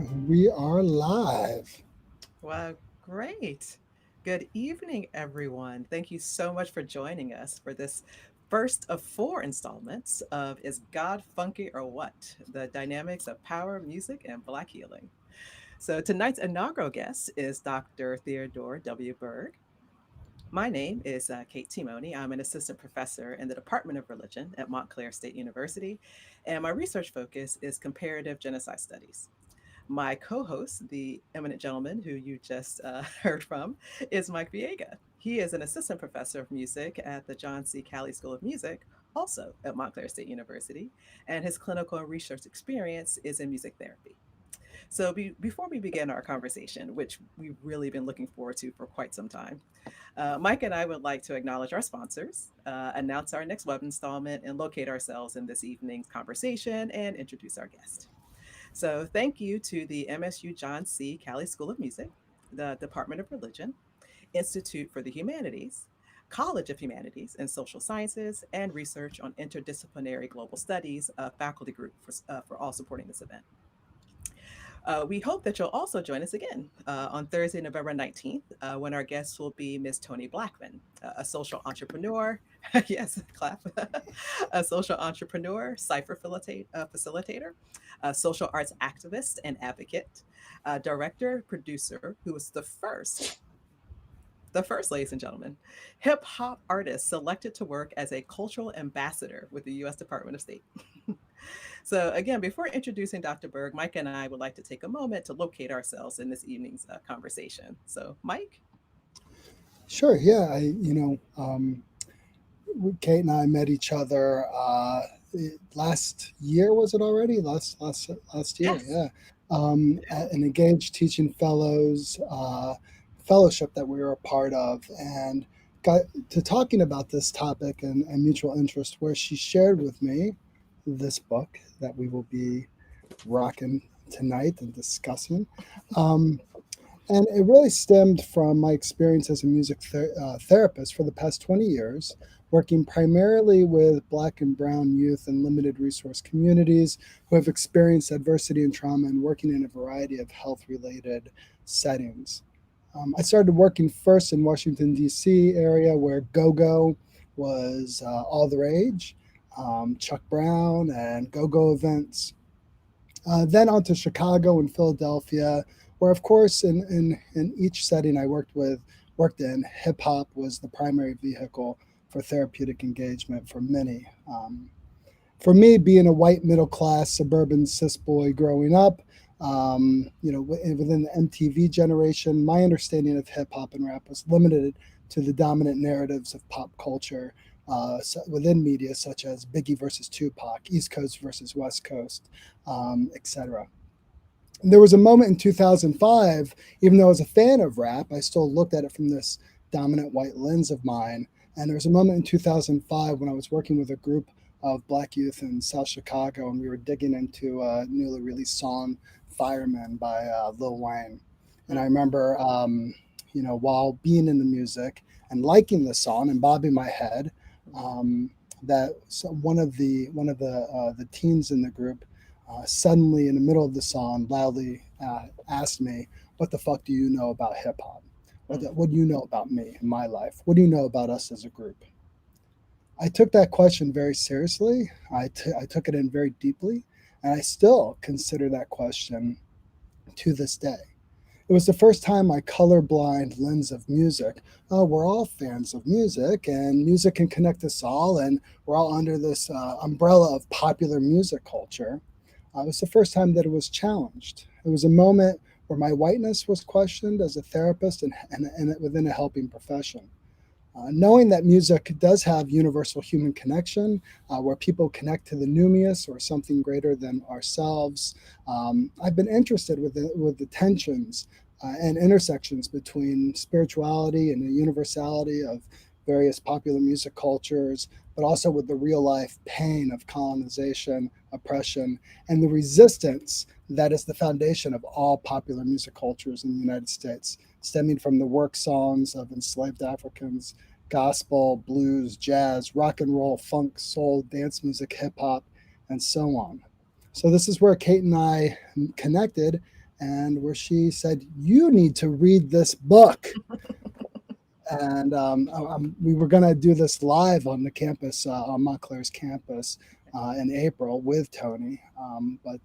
We are live. Well, great. Good evening, everyone. Thank you so much for joining us for this first of four installments of Is God Funky or What? The Dynamics of Power, Music, and Black Healing. So tonight's inaugural guest is Dr. Theodore W. Burgh. My name is Kate Temoney. I'm an assistant professor in the Department of Religion at Montclair State University, and my research focus is comparative genocide studies. My co host, the eminent gentleman who you just heard from, is Mike Viega. He is an assistant professor of music at the John C. Cali School of Music, also at Montclair State University, and his clinical and research experience is in music therapy. So, before we begin our conversation, which we've really been looking forward to for quite some time, Mike and I would like to acknowledge our sponsors, announce our next web installment, and locate ourselves in this evening's conversation and introduce our guest. So, thank you to the MSU John C. Cali School of Music, the Department of Religion, Institute for the Humanities, College of Humanities and Social Sciences, and Research on Interdisciplinary Global Studies, a faculty group for all supporting this event. We hope that you'll also join us again on Thursday, November 19th, when our guest will be Ms. Toni Blackman, a social entrepreneur. Yes, clap. A social entrepreneur, cipher facilitator, a social arts activist and advocate, director, producer, who was the first, ladies and gentlemen, hip hop artist selected to work as a cultural ambassador with the U.S. Department of State. So, again, before introducing Dr. Burgh, Mike and I would like to take a moment to locate ourselves in this evening's conversation. So, Mike? Sure. Yeah. Kate and I met each other last year. Was it already last year? Yes. Yeah. Yeah. At an engaged teaching fellows fellowship that we were a part of, and got to talking about this topic and mutual interest, where she shared with me this book that we will be rocking tonight and discussing. Um, And it really stemmed from my experience as a therapist for the past 20 years, working primarily with Black and Brown youth in limited resource communities who have experienced adversity and trauma and working in a variety of health related settings. I started working first in Washington, D.C. area where go-go was all the rage, Chuck Brown and go-go events, then on to Chicago and Philadelphia, where, of course, in each setting I worked in, hip hop was the primary vehicle for therapeutic engagement for many. For me, being a white middle class suburban cis boy growing up, within the MTV generation, my understanding of hip hop and rap was limited to the dominant narratives of pop culture within media, such as Biggie versus Tupac, East Coast versus West Coast, etc. There was a moment in 2005, even though I was a fan of rap, I still looked at it from this dominant white lens of mine. And there was a moment in 2005 when I was working with a group of Black youth in South Chicago, and we were digging into a newly released song, Fireman by Lil Wayne. And I Mm. remember, while being in the music and liking the song and bobbing my head, Mhm. um, that one of the teens in the group suddenly in the middle of the song loudly asked me, "What the fuck do you know about hip hop? Mm. What do you know about me and my life? What do you know about us as a group?" I took that question very seriously. I took it in very deeply, and I still consider that question to this day. It was the first time my colorblind lens of music. Oh, we're all fans of music, and music can connect us all, and we're all under this umbrella of popular music culture. It was the first time that it was challenged. It was a moment where my whiteness was questioned as a therapist and within a helping profession. Knowing that music does have universal human connection, where people connect to the numinous or something greater than ourselves, I've been interested with the tensions and intersections between spirituality and the universality of various popular music cultures, but also with the real life pain of colonization, oppression, and the resistance that is the foundation of all popular music cultures in the United States, stemming from the work songs of enslaved Africans, gospel, blues, jazz, rock and roll, funk, soul, dance music, hip hop, and so on. So this is where Kate and I connected, and where she said, "You need to read this book." And we were going to do this live on the campus, on Montclair's campus, in April with Tony. But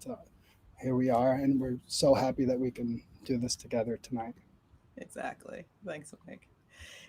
here we are, and we're so happy that we can do this together tonight. Exactly. Thanks, Mike.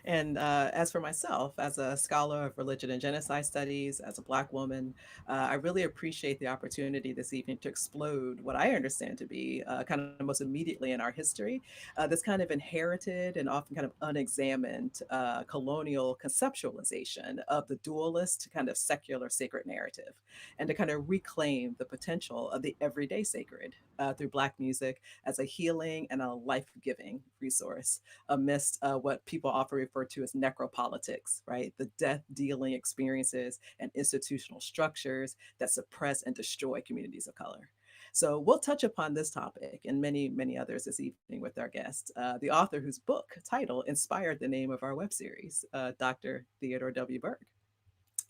And as for myself, as a scholar of religion and genocide studies, as a Black woman, I really appreciate the opportunity this evening to explode what I understand to be kind of most immediately in our history, this kind of inherited and often kind of unexamined colonial conceptualization of the dualist kind of secular sacred narrative, and to kind of reclaim the potential of the everyday sacred through Black music as a healing and a life giving resource amidst what people often refer to as necropolitics, right? The death dealing experiences and institutional structures that suppress and destroy communities of color. So we'll touch upon this topic and many, many others this evening with our guest, the author whose book title inspired the name of our web series, Dr. Theodore W. Burgh.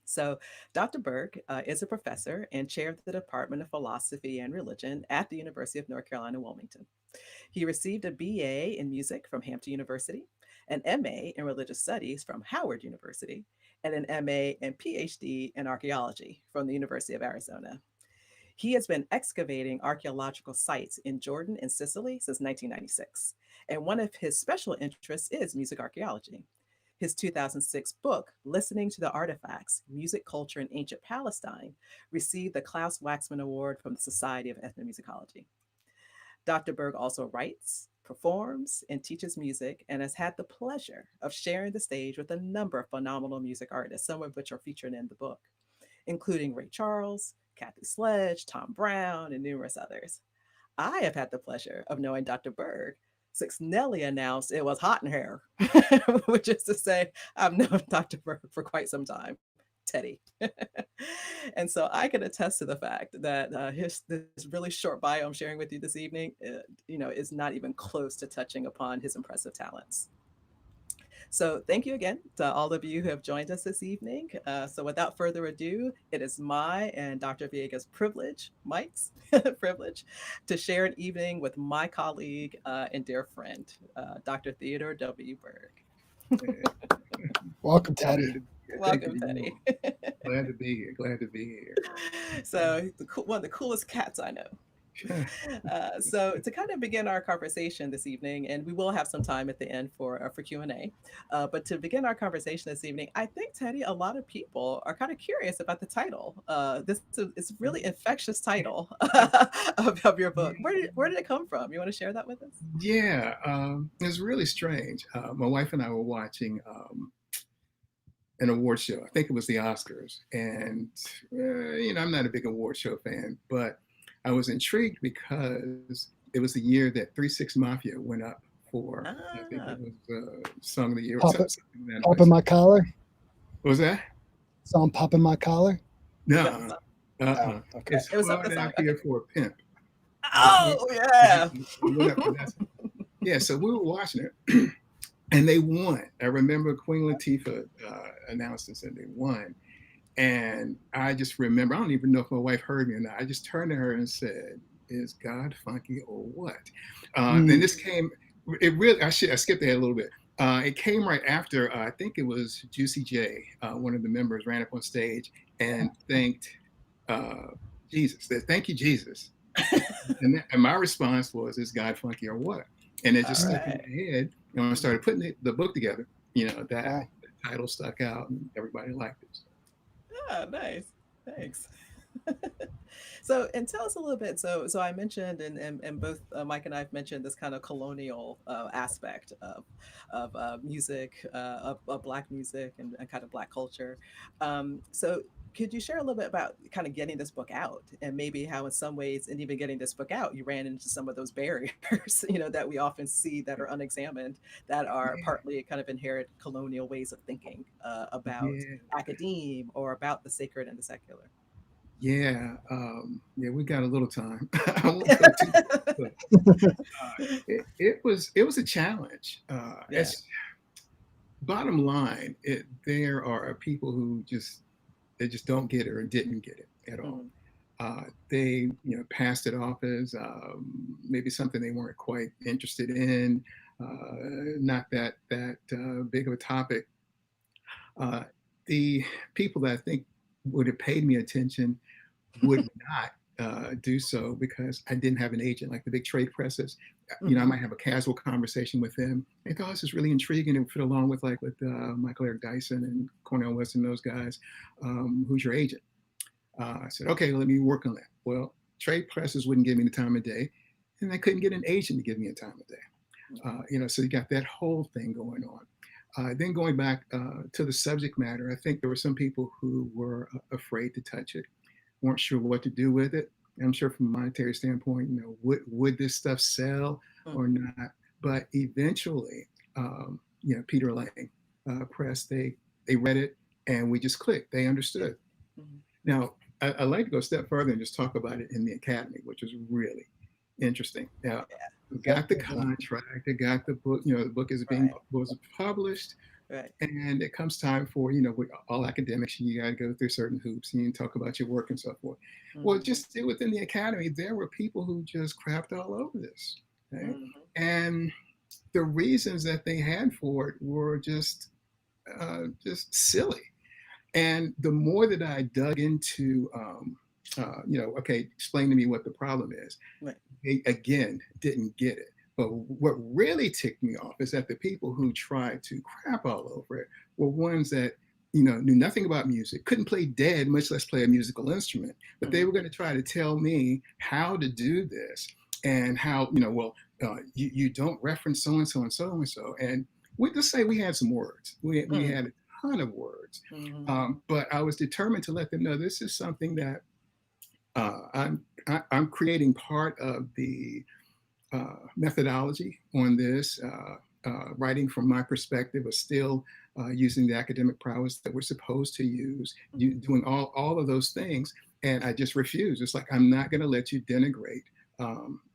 So, Dr. Burgh is a professor and chair of the Department of Philosophy and Religion at the University of North Carolina, Wilmington. He received a BA in music from Hampton University, an MA in religious studies from Howard University, and an MA and PhD in archaeology from the University of Arizona. He has been excavating archaeological sites in Jordan and Sicily since 1996, and one of his special interests is music archaeology. His 2006 book, Listening to the Artifacts Music, Culture, and Ancient Palestine, received the Klaus Waxman Award from the Society of Ethnomusicology. Dr. Burgh also writes, performs, and teaches music, and has had the pleasure of sharing the stage with a number of phenomenal music artists, some of which are featured in the book, including Ray Charles, Kathy Sledge, Tom Brown, and numerous others. I have had the pleasure of knowing Dr. Burgh since Nelly announced it was hot in here, which is to say, I've known Dr. Burgh for quite some time. Teddy. And so I can attest to the fact that this really short bio I'm sharing with you this evening, is not even close to touching upon his impressive talents. So thank you again to all of you who have joined us this evening. So without further ado, it is my and Dr. Viega's privilege, Mike's privilege, to share an evening with my colleague and dear friend, Dr. Theodore W. Burgh. Welcome, Teddy. Thank Welcome, you. Teddy. Glad to be here. Glad to be here. So one of the coolest cats I know. So to kind of begin our conversation this evening, and we will have some time at the end for Q&A, but to begin our conversation this evening, I think, Teddy, a lot of people are kind of curious about the title. This is really infectious title of your book. Where did it come from? You want to share that with us? Yeah, it's really strange. My wife and I were watching an award show. I think it was the Oscars, and I'm not a big award show fan, but I was intrigued because it was the year that 3-6 Mafia went up for. I think it was Song of the Year. Popping my collar. What was that? Song "Popping My Collar." No. Oh, okay. It's It was hard out here for a pimp. Oh yeah. Yeah. So we were watching it, and they won. I remember Queen Latifah announced this, and they won. And I just remember, I don't even know if my wife heard me or not. I just turned to her and said, "Is God funky or what?" And this came. It really. I skipped ahead a little bit. It came right after. I think it was Juicy J, one of the members, ran up on stage and thanked Jesus. Said, "Thank you, Jesus." and my response was, "Is God funky or what?" And it just stuck in my head. And when I started putting the book together, that the title stuck out, and everybody liked it. So. Oh, nice. Thanks. So, and tell us a little bit. So I mentioned, and both Mike and I have mentioned this kind of colonial aspect of music, of Black music, and kind of Black culture. So, could you share a little bit about kind of getting this book out, and maybe how, in some ways, and even getting this book out, you ran into some of those barriers, that we often see that are unexamined, that are partly kind of inherent colonial ways of thinking about academe or about the sacred and the secular. Yeah, we got a little time. I won't go too much, but it was a challenge. It's bottom line. There are people who they just don't get it or didn't get it at all. They, passed it off as maybe something they weren't quite interested in, not that big of a topic. Uh, the people that I think would have paid me attention would not do so because I didn't have an agent like the big trade presses. I Mhm. might have a casual conversation with them. They thought this is really intriguing and fit along with like with Michael Eric Dyson and Cornell West and those guys. Who's your agent? I said, okay, let me work on that. Well, trade presses wouldn't give me the time of day, and I couldn't get an agent to give me a time of day. So you got that whole thing going on. Then going back to the subject matter, I think there were some people who were afraid to touch it, weren't sure what to do with it. I'm sure from a monetary standpoint, would this stuff sell or Mhm. not? But eventually, Peter Lang Press, they read it and we just clicked. They Yeah. understood. Mhm. Now, I'd like to go a step further and just talk about it in the academy, which is really interesting. Now, Yeah. we Yep. got the contract, I got the book, the book is being Right. was published, Right. and it comes time for, with all academics, you got to go through certain hoops and you talk about your work and so forth. Well, Mhm. just within the academy, there were people who just crapped all over this. Okay? Mhm. And the reasons that they had for it were just silly. And the more that I dug into, okay, explain to me what the problem is, Right. they again didn't get it. But what really ticked me off is that the people who tried to crap all over it were ones that, knew nothing about music, couldn't play dead, much less play a musical instrument. But they Mhm. were going to try to tell me how to do this and how, you don't reference so and so and so and so. And we just say we had some words. We Mhm. had a ton of words. Mhm. But I was determined to let them know this is something that I'm creating part of the methodology on this, writing from my perspective of still using the academic prowess that we're supposed to use, Mhm. doing all of those things. And I just refuse. It's like, I'm not going to let you denigrate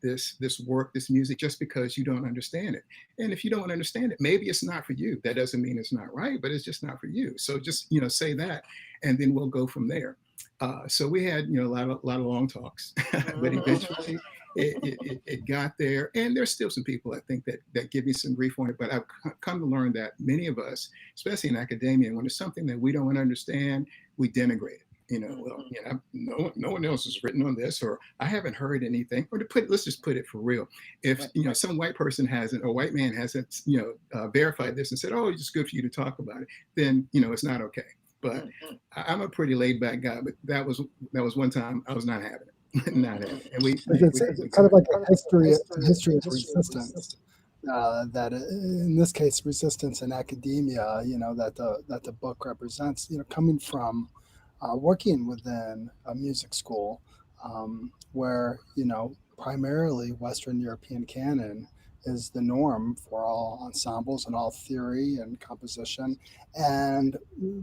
this work, this music, just because you don't understand it. And if you don't understand it, maybe it's not for you. That doesn't mean it's not right, but it's just not for you. So just, say that, and then we'll go from there. So we had, a lot of long talks, but Mhm. eventually it got there. And there's still some people I think that give me some grief on it. But I've come to learn that many of us, especially in academia, when it's something that we don't understand, we denigrate it. Well, Mhm. no one else has written on this, or I haven't heard anything. Or let's just put it for real. If Right. some white person hasn't, or white man hasn't, verified this and said, "Oh, it's just good for you to talk about it," then it's not okay. But Mhm. I'm a pretty laid back guy. But that was one time I was not having it, not having it, Mhm. and we It's quickly kind got of it. like a history of resistance. That in this case, resistance in academia, that the book represents, coming from working within a music school, where primarily Western European canon is the norm for all ensembles and all theory and composition, and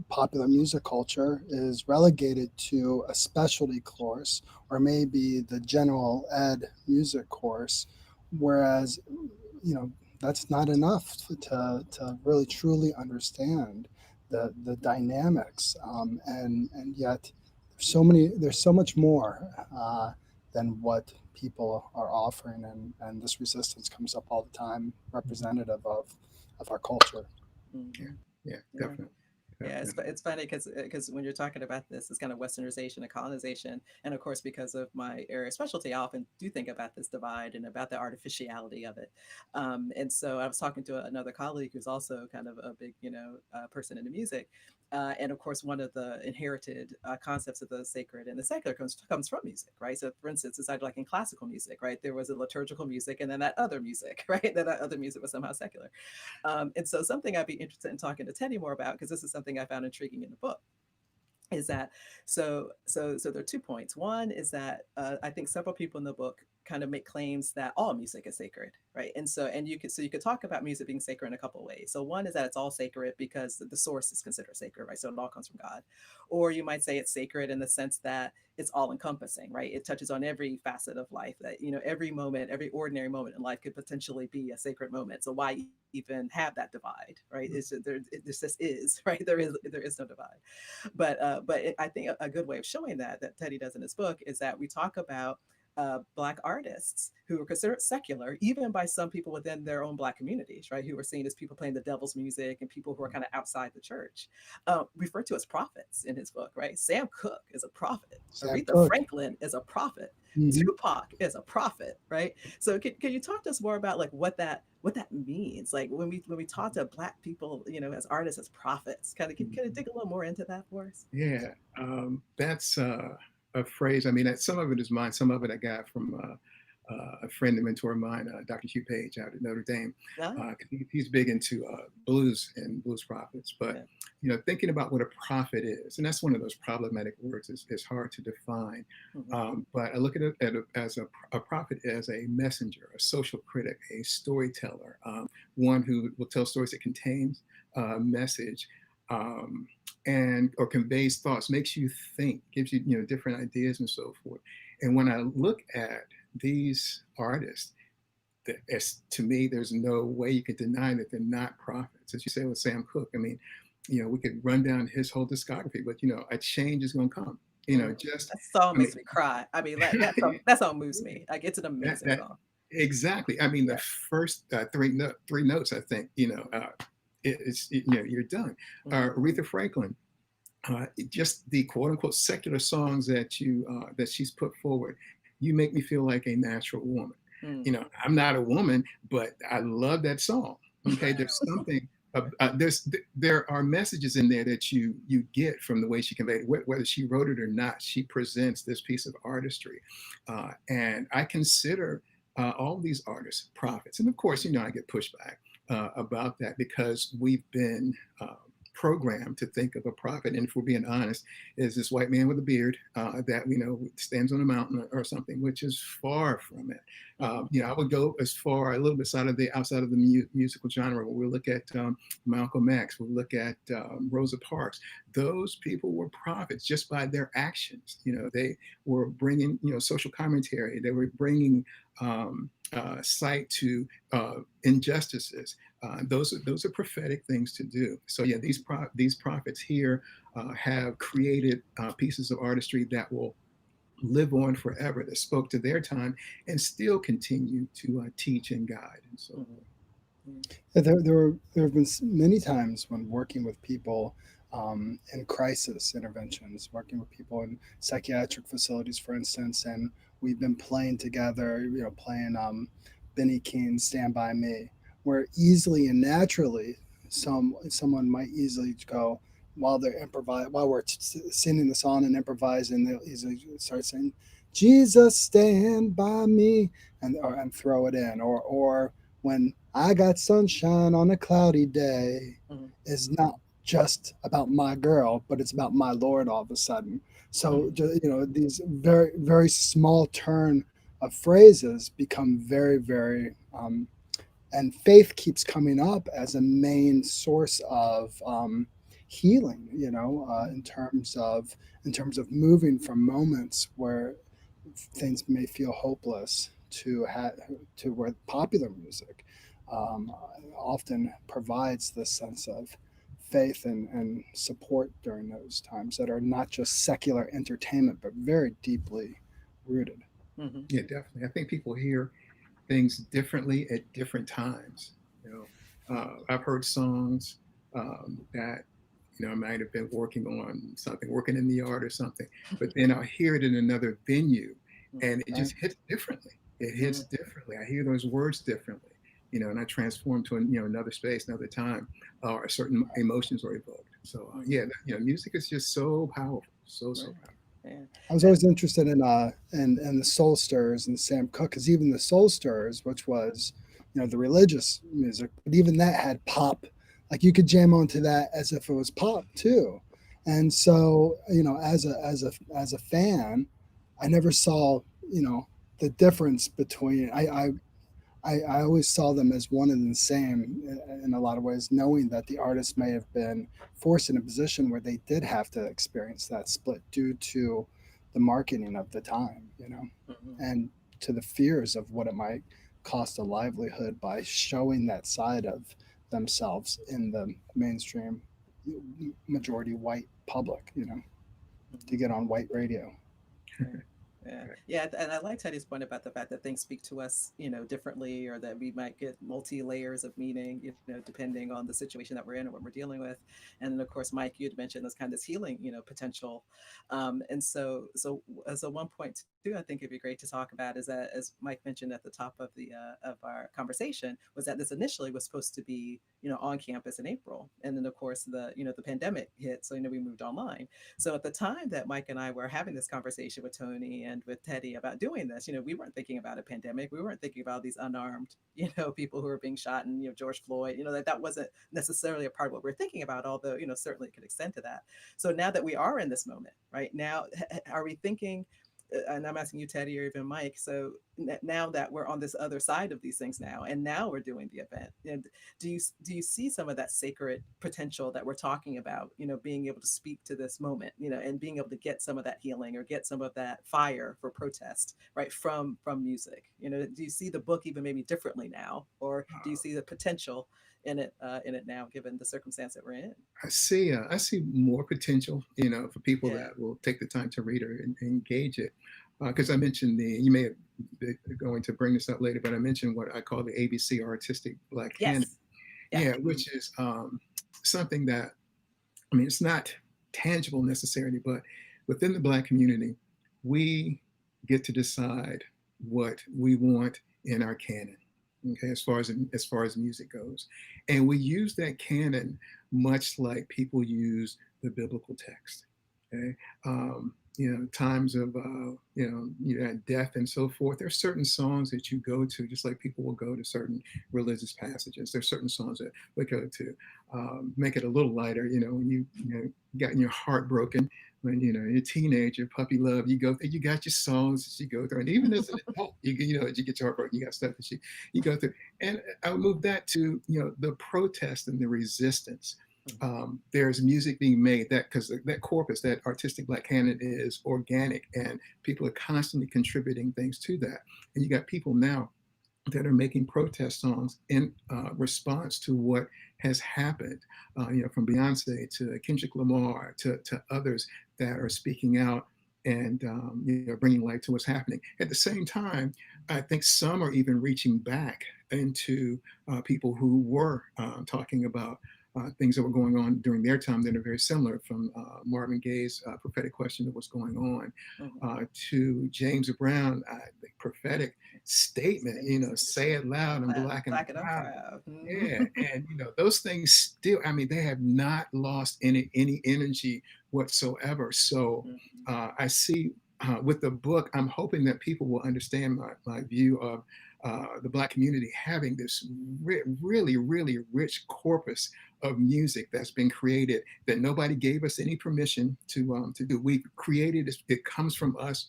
popular music culture is relegated to a specialty course or maybe the general ed music course, whereas that's not enough to really truly understand the dynamics, and yet there's so much more than what people are offering, and this resistance comes up all the time, representative of our culture. Yeah, Mhm. yeah, Yeah. definitely, Yeah, it's definitely. it's funny because when you're talking about this, it's kind of Westernization and colonization, and of course because of my area of specialty, I often do think about this divide and about the artificiality of it. And so I was talking to another colleague who's also kind of a big, person into music, and of course one of the inherited concepts of the sacred and the secular comes from music, right? So for instance, it's like in classical music, right? There was a liturgical music, and then that other music, right? That other music was somehow secular. And so something I'd be interested in talking to Teddy more about, because this is something I found intriguing in the book, is that so there are 2 points. One is that I think several people in the book kind of make claims that all music is sacred, right? And you could talk about music being sacred in a couple of ways. So one is that it's all sacred because the source is considered sacred, right? So it all comes from God. Or you might say it's sacred in the sense that it's all encompassing, right? It touches on every facet of life, that, every moment, every ordinary moment in life could potentially be a sacred moment. So why even have that divide, right? It just is, right? There is no divide. But I think a good way of showing that Teddy does in his book is that we talk about Black artists who were considered secular, even by some people within their own Black communities, right? Who were seen as people playing the devil's music and people who are kind of outside the church, referred to as prophets in his book, right? Sam Cooke is a prophet. Sam Aretha Cooke. Franklin is a prophet. Hmm. Tupac is a prophet, right? So can you talk to us more about like what that means? Like when we talk to Black people, as artists, as prophets, kind of dig a little more into that for us? Yeah, that's a phrase. I mean, some of it is mine. Some of it I got from a friend and mentor of mine, Dr. Hugh Page out at Notre Dame. Ah, He's big into blues and blues prophets. But yeah. thinking about what a prophet is, and that's one of those problematic words. It's hard to define. Hmm. But I look at it as a prophet as a messenger, a social critic, a storyteller, one who will tell stories that contains a message. Um, and or conveys thoughts, makes you think, gives you different ideas and so forth. And when I look at these artists, to me, there's no way you can deny that they're not prophets. As you say with Sam Cooke, I mean, we could run down his whole discography, but a change is going to come. Mm. Just That song I mean, makes me cry. I mean, that song moves me. Like it's an that amazing that song. exactly. I mean, the Yeah. first three notes, I think, you're done. Mhm. Aretha Franklin, just the quote unquote secular songs that she's put forward, you make me feel like a natural woman. Mm. I'm not a woman, but I love that song. Okay, there's something. There are messages in there that you get from the way she conveyed it, whether she wrote it or not. She presents this piece of artistry, and I consider all of these artists prophets. And of course, I get pushback about that because we've been programmed to think of a prophet, and if we're being honest, is this white man with a beard that stands on a mountain or something, which is far from it. Mhm. I would go as far a little bit outside of the musical genre. When we look at Malcolm X, we look at Rosa Parks. Those people were prophets just by their actions. They were bringing social commentary. They were bringing sight to injustices. Those are prophetic things to do. So yeah, these prophets here have created pieces of artistry that will live on forever, that spoke to their time and still continue to teach and guide and so Mhm. forth. Mm. Yeah, there have been many times when working with people in crisis interventions, working with people in psychiatric facilities, for instance, and we've been playing together, playing Benny Keene's "Stand by Me," where easily and naturally, someone might easily go while we're singing the song and improvising, they'll easily start saying, "Jesus, stand by me," and throw it in, or when I got sunshine on a cloudy day Mhm. is not just about my girl, but it's about my Lord all of a sudden. So, Mhm. these very, very small turn of phrases become very, very, and faith keeps coming up as a main source of healing, in terms of moving from moments where things may feel hopeless to where popular music um, often provides this sense of faith and support during those times that are not just secular entertainment but very deeply rooted. Mhm. Yeah, definitely. I think people hear things differently at different times. I've heard songs that I might have been working on something, working in the yard or something, but then I'll hear it in another venue, Mhm. and it Right. just hits differently. It hits Mhm. differently. I hear those words differently, and I transform to another space, another time, or certain emotions are evoked. So Mhm. yeah, music is just so powerful, so Right. powerful. Yeah. I was And always interested in the Soul Stirrers and Sam Cooke, because even the Soul Stirrers, which was the religious music, but even that had pop. Like you could jam onto that as if it was pop too. And so as a fan, I never saw the difference between. I always saw them as one and the same in a lot of ways, knowing that the artist may have been forced in a position where they did have to experience that split due to the marketing of the time, Mhm. and to the fears of what it might cost a livelihood by showing that side of themselves in the mainstream majority white public, to Mhm. get on white radio. Right. Yeah. Yeah. And I like Teddy's point about the fact that things speak to us, differently, or that we might get multi layers of meaning, depending on the situation that we're in and what we're dealing with. And then, of course, Mike, you had mentioned this healing, potential. And so one point too, I think it'd be great to talk about is that, as Mike mentioned at the top of of our conversation, was that this initially was supposed to be, on campus in April. And then, of course, the pandemic hit. So, we moved online. So at the time that Mike and I were having this conversation with Tony and with Teddy about doing this, we weren't thinking about a pandemic. We weren't thinking about these unarmed, people who were being shot, and George Floyd. That wasn't necessarily a part of what we're thinking about. Although certainly it could extend to that. So now that we are in this moment, right now, are we thinking? And I'm asking you, Teddy, or even Mike. So now that we're on this other side of these things now, and now we're doing the event, and do you see some of that sacred potential that we're talking about, being able to speak to this moment, and being able to get some of that healing or get some of that fire for protest, right, from music? Do you see the book even maybe differently now, or do you see the potential in it now, given the circumstance that we're in? I see more potential, for people Yeah. that will take the time to read it and engage it. Because I mentioned you may have be going to bring this up later, but I mentioned what I call the ABC Artistic Black Canon. Yes. Yeah. Yeah, which is something that, I mean, it's not tangible necessarily, but within the Black community, we get to decide what we want in our canon. Okay, as far as music goes, and we use that canon much like people use the biblical text. Okay, times of death and so forth. There's certain songs that you go to, just like people will go to certain religious passages. There's certain songs that we go to, make it a little lighter. When you gotten your heart broken, when you're a teenager, puppy love, you go through, you got your songs that you go through, and even as an adult, you get your heart broken, you got stuff that you go through. And I would move that to the protest and the resistance. There's music being made that, because that corpus, that artistic Black canon, is organic, and people are constantly contributing things to that. And you got people now that are making protest songs in response to what has happened, from Beyonce to Kendrick Lamar to others that are speaking out and bringing light to what's happening. At the same time, I think some are even reaching back into people who were talking about things that were going on during their time that are very similar, from Marvin Gaye's prophetic question of what's going on, Mhm. to James Brown, the prophetic statement, say it loud, I'm black and I'm Black and I'm proud. proud. Yeah, and those things still, I mean, they have not lost any energy whatsoever. So Mhm. I see, with the book, I'm hoping that people will understand my view of the Black community having this really, really rich corpus of music that's been created that nobody gave us any permission to do. We created it; it comes from us,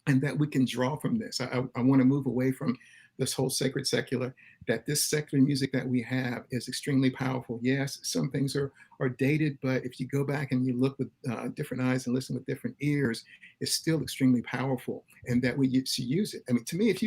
and that we can draw from this. I want to move away from this whole sacred secular, that this secular music that we have is extremely powerful. Yes, some things are dated, but if you go back and you look with different eyes and listen with different ears, it's still extremely powerful, and that we use it. I mean, to me, if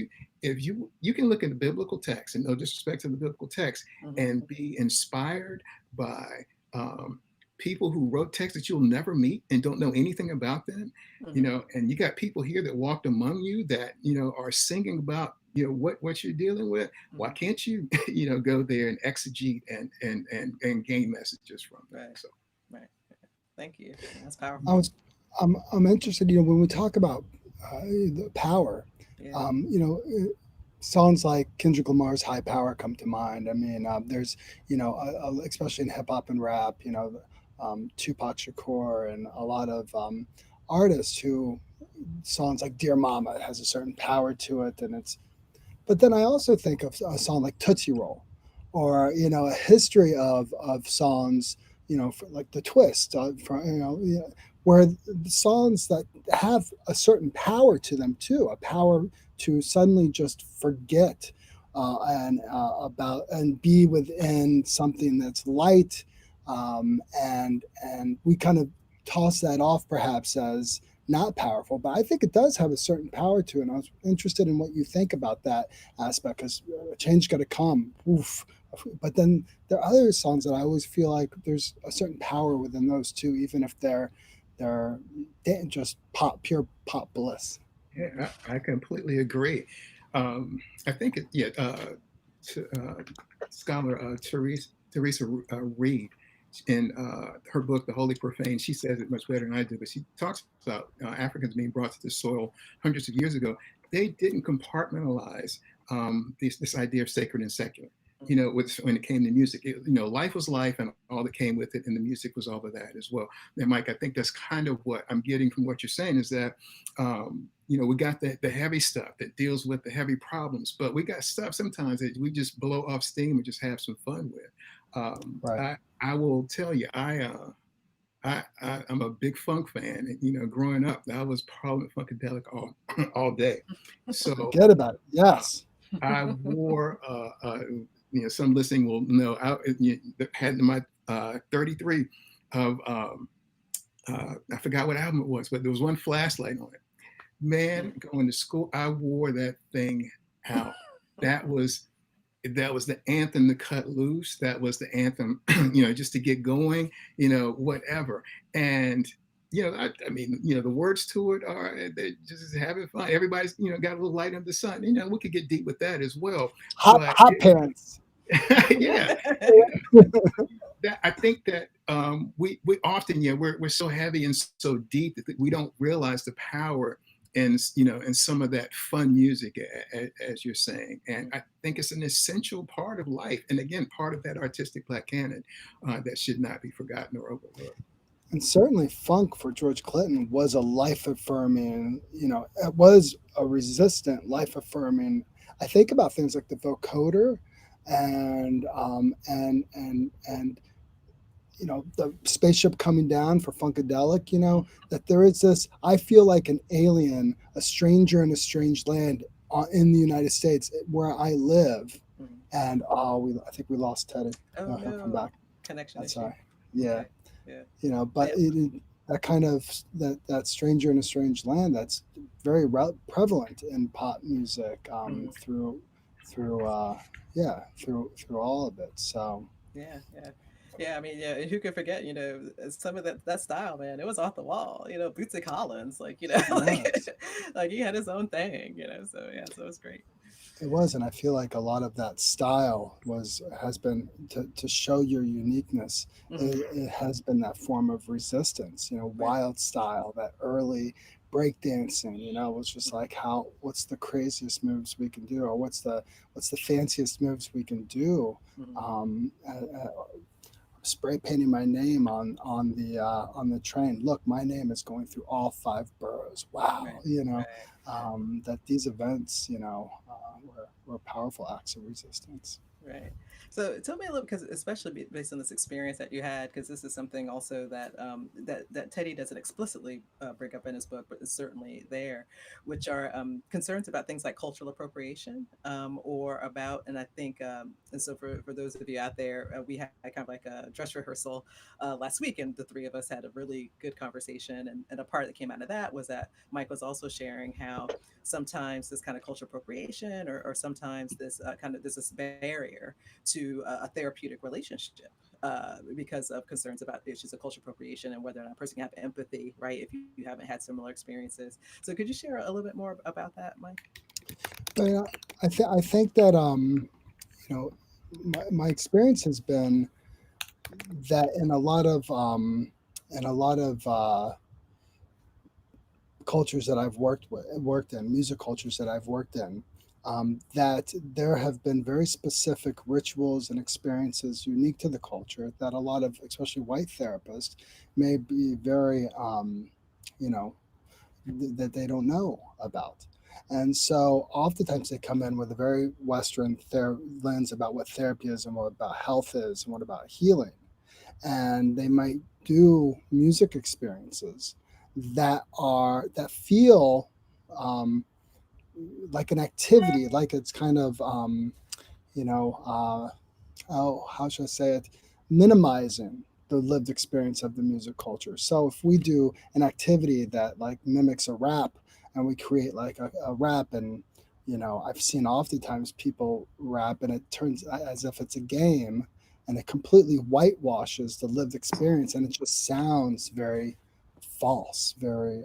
you can look at the biblical text, and no disrespect to the biblical text, Mhm. and be inspired by um, people who wrote texts that you'll never meet and don't know anything about them, Mhm. and you got people here that walked among you that are singing about what you're dealing with. Why Mhm. can't you go there and exegete and gain messages from that? Right. So Right. Thank you. That's I powerful. was, I'm interested. When we talk about the power, Yeah. um, you know, songs like Kendrick Lamar's "High Power" come to mind. I mean, there's, especially in hip hop and rap, Tupac Shakur and a lot of artists who songs like "Dear Mama" has a certain power to it, and it's. But then I also think of a song like "Tootsie Roll," or a history of songs, like the Twist, where the songs that have a certain power to them too, a power to suddenly just forget and about and be within something that's light, and we kind of toss that off perhaps as not powerful, but I think it does have a certain power to it. And I was interested in what you think about that aspect, because change got to come. Oof. But then there are other songs that I always feel like there's a certain power within those too, even if they're just pure pop bliss. Yeah, I completely agree. I think yeah, t- uh, scholar Teresa Reed, in her book The Holy Profane, she says it much better than I do, but she talks about Africans being brought to the soil hundreds of years ago. They didn't compartmentalize this idea of sacred and secular. When it came to music, life was life, and all that came with it, and the music was all of that as well. And Mike, I think that's kind of what I'm getting from what you're saying, is that we got the heavy stuff that deals with the heavy problems, but we got stuff sometimes that we just blow off steam and just have some fun with. Right. I will tell you, I'm a big funk fan, and growing up, I was Parliament Funkadelic all day. So Forget about it. Yes. I wore, some listening will know, had my 33 of, I forgot what album it was, but there was one flashlight on it. Man, going to school, I wore that thing out. That was the anthem to cut loose. That was the anthem, just to get going, whatever. And I mean, the words to it are, they just having fun. Everybody's, got a little light under the sun. We could get deep with that as well. But Hot pants. yeah, I think that we often, we're so heavy and so deep that we don't realize the power in some of that fun music, as you're saying. And I think it's an essential part of life, and again, part of that artistic Black canon that should not be forgotten or overlooked. And certainly funk for George Clinton was a life affirming, it was a resistant, life affirming. I think about things like the vocoder and the spaceship coming down for Funkadelic, that there is this, I feel like an alien, a stranger in a strange land in the United States where I live. And I think we lost Teddy. Oh He'll come no, back. connection That's issue. all right. Yeah. Okay. Yeah. But that kind of that stranger in a strange land, that's very prevalent in pop music through through all of it. So Yeah, yeah. Yeah, I mean, yeah, who could forget, some of that style, man. It was off the wall, Bootsy Collins, like, yes, like he had his own thing, so yeah, so it's great. it was, and I feel like a lot of that style has been to show your uniqueness. Hmm. It has been that form of resistance, Right. wild style, that early breakdancing. Was just like, what's the craziest moves we can do, or what's the fanciest moves we can do. Hmm. Um, Spray painting my name on the train. Look, my name is going through all 5 boroughs. Wow, Right. Right. Yeah. that these events, were powerful acts of resistance. Right. So tell me a little, because especially based on this experience that you had, because this is something also that that Teddy doesn't explicitly bring up in his book, but is certainly there, which are concerns about things like cultural appropriation, or about, and I think, and so for those of you out there, we had kind of like a dress rehearsal last week, and the three of us had a really good conversation, and a part that came out of that was that Mike was also sharing how sometimes this kind of cultural appropriation, or sometimes this kind of this barrier to a therapeutic relationship, because of concerns about issues of cultural appropriation and whether or not a person can have empathy, right, if you haven't had similar experiences. So could you share a little bit more about that, Mike? But I think that you know my experience has been that in a lot of cultures that I've worked in, music cultures that I've worked in, that there have been very specific rituals and experiences unique to the culture that a lot of, especially white therapists, may be very, you know, that they don't know about. And so oftentimes they come in with a very Western lens about what therapy is and what about health is and what about healing. And they might do music experiences that feel um, like an activity, like it's kind of you know, how should I say it, minimizing the lived experience of the music culture. So if we do an activity that like mimics a rap, and we create like a rap, and I've seen oftentimes people rap and it turns as if it's a game, and it completely whitewashes the lived experience, and it just sounds very false, very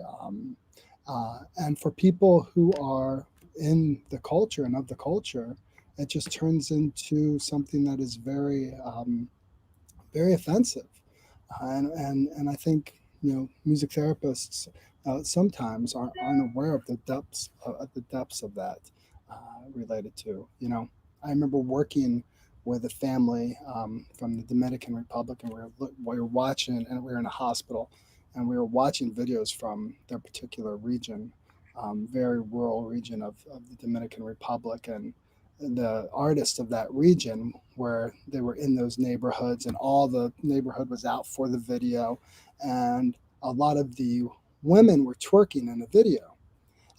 and for people who are in the culture and of the culture, it just turns into something that is very offensive. And I think music therapists sometimes aren't aware of the depths of that related to. I remember working with a family from the Dominican Republic, and we were watching, and we were in a hospital, and we were watching videos from their particular region, very rural region of the Dominican Republic, and the artists of that region, where they were in those neighborhoods, and all the neighborhood was out for the video, and a lot of the women were twerking in the video.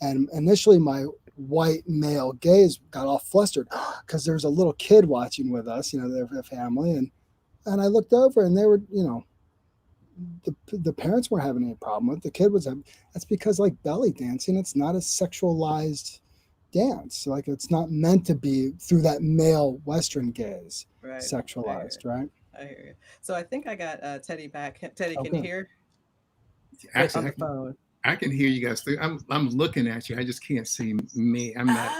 And initially my white male gaze got all flustered because there's a little kid watching with us, their family, and I looked over, and they were, the parents weren't having any problem with it. The kid was having. That's because, like, belly dancing, it's not a sexualized dance. Like, it's not meant to be through that male Western gaze, Right. sexualized, right? I hear you. So I think I got Teddy back. Teddy, can you Okay. hear? Actually, On the phone. I can hear you guys. I'm looking at you. I just can't see me. I'm not.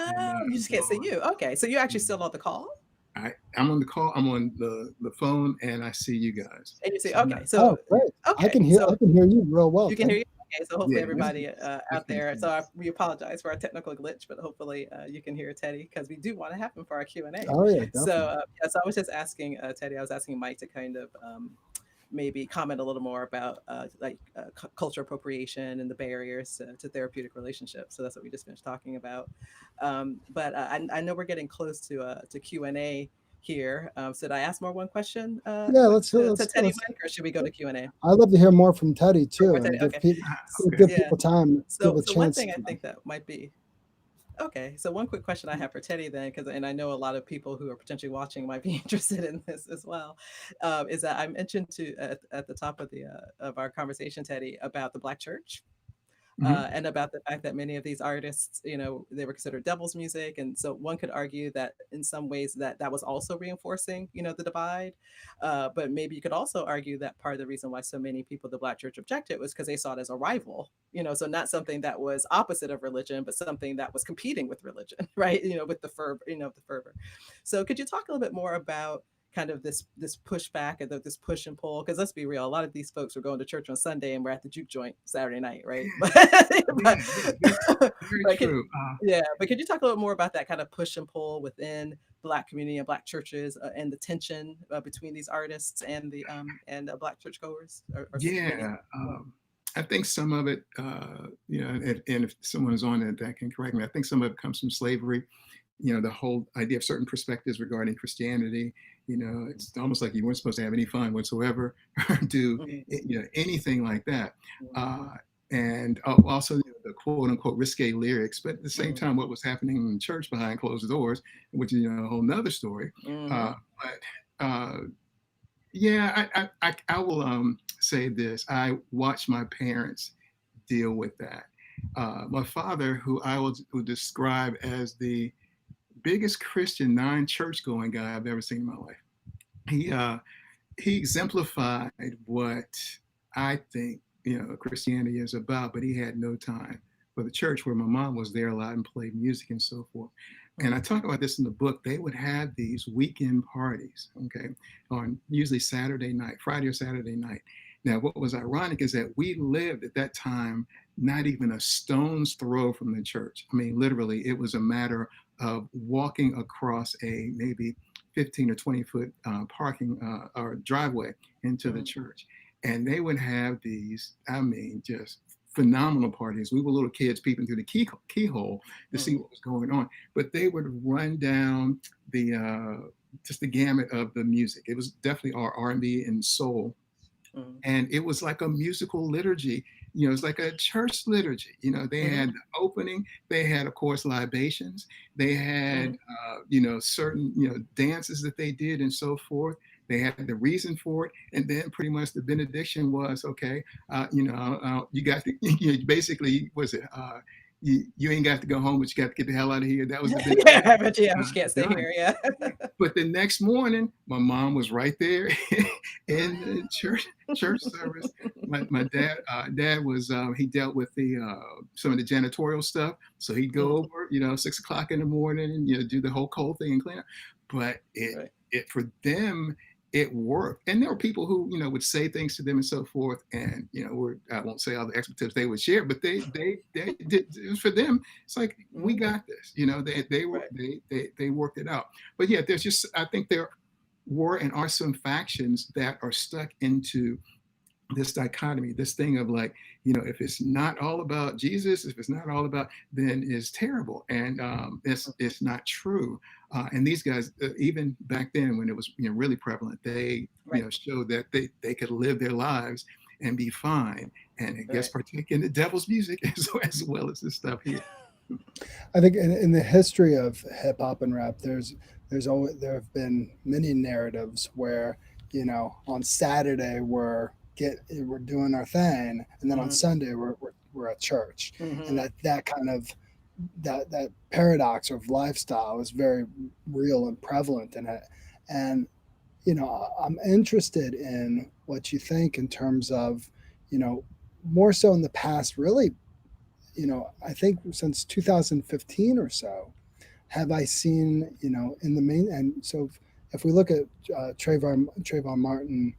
You just can't see you. Okay, so you're actually still on the call, I'm on the call. I'm on the phone, and I see you guys. and you see. So I'm Okay, not. so Oh, great. okay, I can hear you real well. you can hear you. Okay, so hopefully Yeah, everybody this out there. makes So sense. we apologize for our technical glitch, but hopefully you can hear Teddy, because we do want to have him for our Q&A. Oh yeah, So definitely. so I was just asking Teddy. I was asking Mike to kind of maybe comment a little more about cultural appropriation and the barriers to therapeutic relationships. So that's what we just finished talking about. But I know we're getting close to Q&A here. So did I ask more one question Yeah, to Teddy, Mike, or should we go to Q&A? I'd love to hear more from Teddy too, and Okay. give Okay. Yeah. people time, give So a one chance. thing I think that might be okay. So one quick question I have for Teddy then, and I know a lot of people who are potentially watching might be interested in this as well, is that I mentioned at the top of the of our conversation, Teddy, about the Black church. Mhm. And about the fact that many of these artists, they were considered devil's music, and so one could argue that in some ways that was also reinforcing, the divide. But maybe you could also argue that part of the reason why so many people, the Black church, objected was because they saw it as a rival, so not something that was opposite of religion, but something that was competing with religion, right? With the fervor. So could you talk a little bit more about kind of this pushback and this push and pull? Because let's be real, a lot of these folks were going to church on Sunday and we're at the juke joint Saturday night, right? but, Yeah, that's very but true. yeah, but could you talk a little more about that kind of push and pull within Black community and Black churches, and the tension between these artists and the Black churchgoers? Yeah, I think some of it, and if someone is on it that can correct me, I think some of it comes from slavery. The whole idea of certain perspectives regarding Christianity. It's almost like you weren't supposed to have any fun whatsoever, or do anything like that. And also the quote unquote risque lyrics, but at the same time, what was happening in the church behind closed doors, which is a whole nother story. But yeah, I will say this. I watched my parents deal with that. My father, who I would describe as the biggest Christian non-church going guy I've ever seen in my life. He exemplified what I think Christianity is about, but he had no time for the church, where my mom was there a lot and played music and so forth. And I talk about this in the book. They would have these weekend parties, okay, on usually Saturday night, Friday or Saturday night. Now, what was ironic is that we lived at that time not even a stone's throw from the church. I mean, literally, it was a matter of walking across a maybe 15 or 20-foot parking or driveway into the church. And they would have these, I mean, just phenomenal parties. We were little kids peeping through the keyhole to see what was going on. But they would run down just the gamut of the music. It was definitely our R&B and soul. And it was like a musical liturgy. It's like a church liturgy. They had the opening. They had, of course, libations. They had, certain, dances that they did and so forth. They had the reason for it, and then pretty much the benediction was, okay, you got to, basically, was it, you ain't got to go home, but you got to get the hell out of here. That was the benediction. But you can't stay Done. here. Yeah. But the next morning, my mom was right there in the church service. My dad was he dealt with some of the janitorial stuff, so he'd go over 6 o'clock in the morning and do the whole cold thing and clean up. But it for them, it worked. And there were people who would say things to them and so forth, and I won't say all the expletives they would share, but they did. It was for them. It's like, we got this. They worked it out. But yeah, there's just, I think there were and are some factions that are stuck into this dichotomy, this thing of like, if it's not all about Jesus, if it's not all about, then it's terrible, and it's not true. And these guys, even back then when it was really prevalent, they showed that they could live their lives and be fine, and I guess partake in the devil's music as well as this stuff here. I think in the history of hip hop and rap, there have been many narratives where on Saturday we're doing our thing, and then on Sunday we're at church, and that kind of that paradox of lifestyle is very real and prevalent in it. And I'm interested in what you think in terms of more so in the past, really. I think since 2015 or so, have I seen in the main, and so if we look at Trayvon Martin,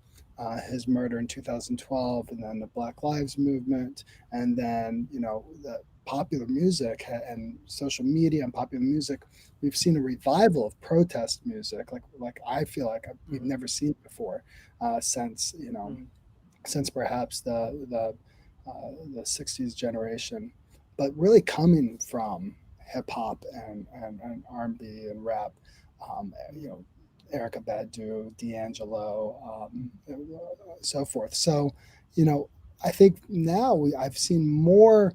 his murder in 2012, and then the Black Lives Movement, and then the popular music and social media and popular music, we've seen a revival of protest music, like I feel like we've never seen before, since since perhaps the 60s generation, but really coming from hip hop and R&B and rap, Erykah Badu, D'Angelo, so forth. So, I think now I've seen more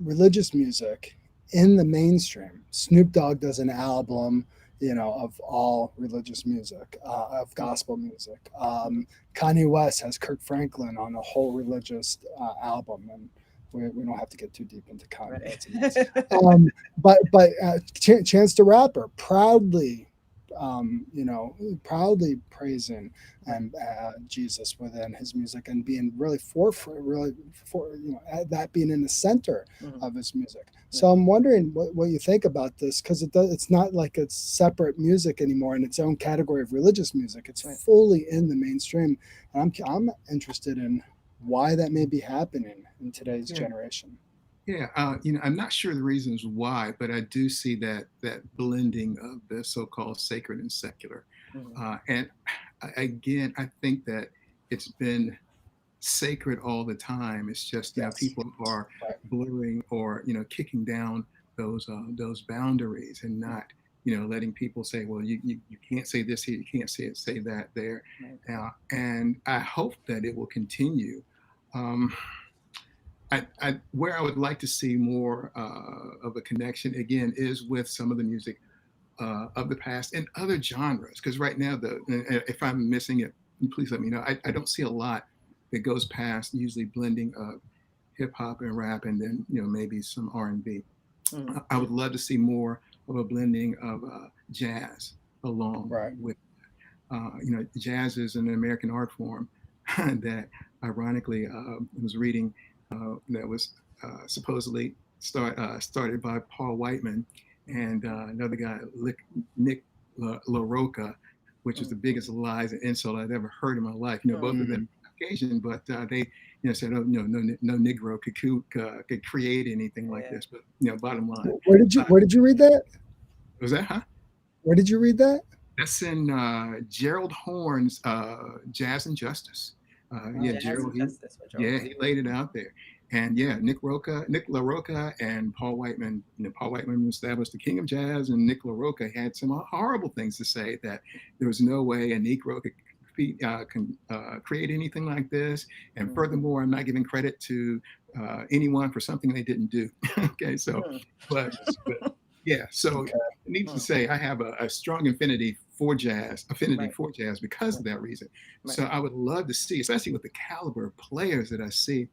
religious music in the mainstream. Snoop Dogg does an album, of all religious music, of gospel music. Kanye West has Kirk Franklin on a whole religious album, and we don't have to get too deep into Kanye. Right. But Chance the Rapper proudly praising and Jesus within his music, and being really that being in the center of his music. So I'm wondering what you think about this, because it's not like it's separate music anymore in its own category of religious music. It's fully in the mainstream, and I'm interested in why that may be happening in today's generation. Yeah, I'm not sure the reasons why, but I do see that blending of the so-called sacred and secular. And again, I think that it's been sacred all the time. It's just people are blurring or kicking down those boundaries, and not letting people say, well, you can't say this here, you can't say that there. And I hope that it will continue. Where I would like to see more of a connection again is with some of the music of the past and other genres. Because right now, if I'm missing it, please let me know. I don't see a lot that goes past usually blending of hip hop and rap, and then maybe some R&B. I would love to see more of a blending of jazz along with. Jazz is an American art form that, ironically, I was reading. That was supposedly started by Paul Whiteman and another guy, Nick LaRocca, which is the biggest lies and insult I've ever heard in my life. Both of them Caucasian, but they said, oh, no Negro could create anything like this. But bottom line, where did you read that? Was that Where did you read that? That's in Gerald Horne's Jazz and Justice. Gerald, he laid it out there. And Nick LaRocca and Paul Whiteman. Paul Whiteman established the king of jazz, and Nick LaRocca had some horrible things to say, that there was no way a Negro could create anything like this. And furthermore, I'm not giving credit to anyone for something they didn't do. Okay, so, but needless to say, I have a strong affinity for jazz, affinity Right. for jazz because of Right. that reason. Right. So I would love to see, especially with the caliber of players that I see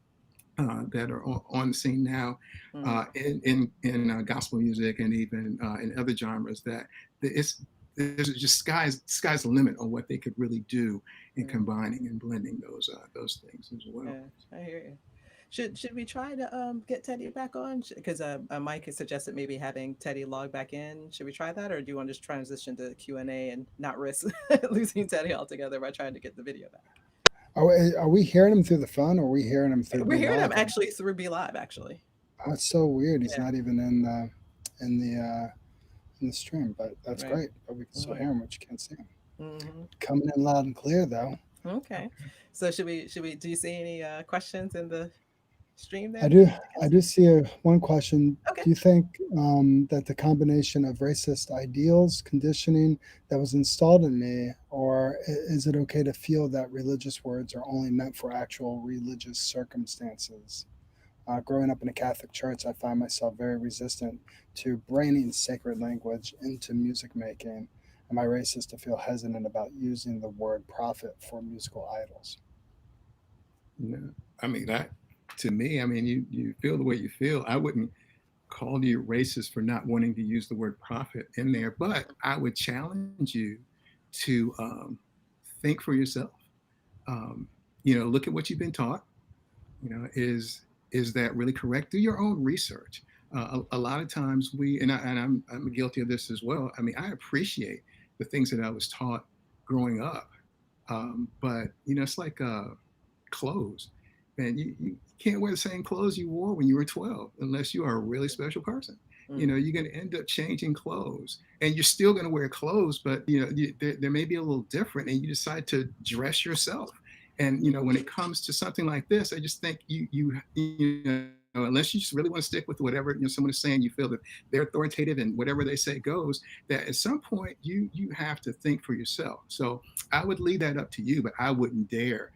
that are on the scene now Mm. in gospel music and even in other genres, that it's there's just sky's the limit on what they could really do in Yeah. combining and blending those things as well. Yeah. I hear you. Should we try to get Teddy back on? Because Mike has suggested maybe having Teddy log back in. Should we try that, or do you want to just transition to Q&A and not risk losing Teddy altogether by trying to get the video back? Are we hearing him through the phone, or are we hearing him through We're Be hearing him Live? actually through Be Live, actually. That's so weird. He's Yeah. not even in the in the stream, but that's Right. great. But we can still Mm-hmm. hear him, but you can't see him. Mm-hmm. Coming in loud and clear, though. Okay. So should we do you see any questions in the stream I there do. that you can I see? do see one question. Okay. Do you think that the combination of racist ideals, conditioning that was installed in me, or is it okay to feel that religious words are only meant for actual religious circumstances? Growing up in a Catholic church, I find myself very resistant to bringing sacred language into music making. Am I racist to feel hesitant about using the word prophet for musical idols? No, I mean that to me, I mean you feel the way you feel. I wouldn't call you racist for not wanting to use the word prophet in there, but I would challenge you to think for yourself. Um, look at what you've been taught. Is that really correct? Do your own research. A lot of times I'm guilty of this as well. I mean, I appreciate the things that I was taught growing up, but it's like clothes. And you can't wear the same clothes you wore when you were 12 unless you are a really special person. Mm. You're going to end up changing clothes, and you're still going to wear clothes, but there may be a little different, and you decide to dress yourself. And when it comes to something like this, I just think unless you just really want to stick with whatever someone is saying, you feel that they're authoritative and whatever they say goes. That at some point you have to think for yourself. So I would leave that up to you, but I wouldn't dare